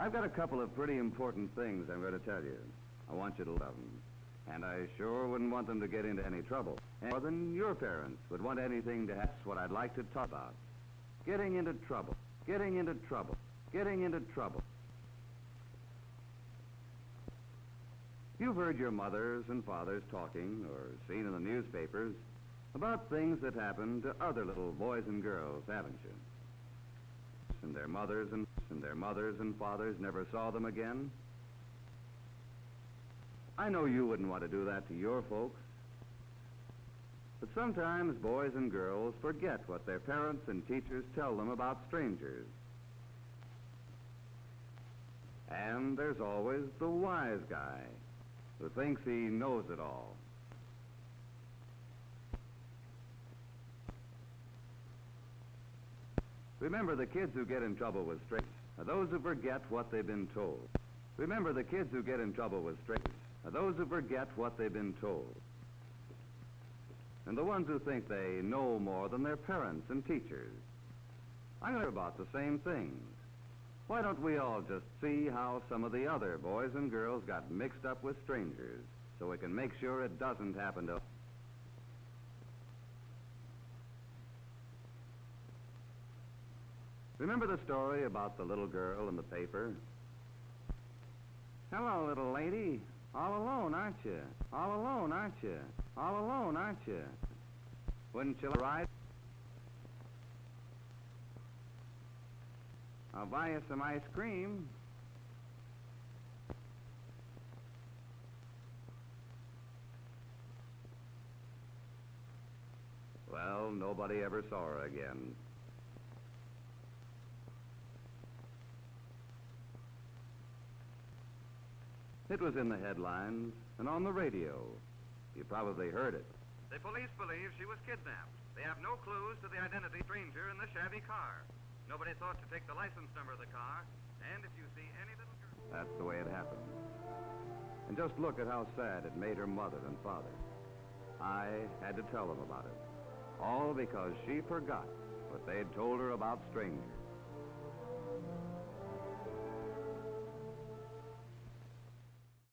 I've got a couple of pretty important things I'm going to tell you. I want you to love them. And I sure wouldn't want them to get into any trouble. More than your parents would want anything to have what I'd like to talk about. Getting into trouble. Getting into trouble. Getting into trouble. You've heard your mothers and fathers talking, or seen in the newspapers, about things that happen to other little boys and girls, haven't you? And their mothers and fathers never saw them again. I know you wouldn't want to do that to your folks. But sometimes boys and girls forget what their parents and teachers tell them about strangers. And there's always the wise guy who thinks he knows it all. Remember, the kids who get in trouble with strangers are those who forget what they've been told. Remember, the kids who get in trouble with strangers are those who forget what they've been told. And the ones who think they know more than their parents and teachers. I'm going to hear about the same things. Why don't we all just see how some of the other boys and girls got mixed up with strangers so we can make sure it doesn't happen to us? Remember the story about the little girl in the paper? Hello, little lady. All alone, aren't you? All alone, aren't you? All alone, aren't you? Wouldn't you ride? I'll buy you some ice cream. Well, nobody ever saw her again. It was in the headlines and on the radio. You probably heard it. The police believe she was kidnapped. They have no clues to the identity of the stranger in the shabby car. Nobody thought to take the license number of the car. And if you see any little girl... That's the way it happened. And just look at how sad it made her mother and father. I had to tell them about it. All because she forgot what they'd told her about strangers.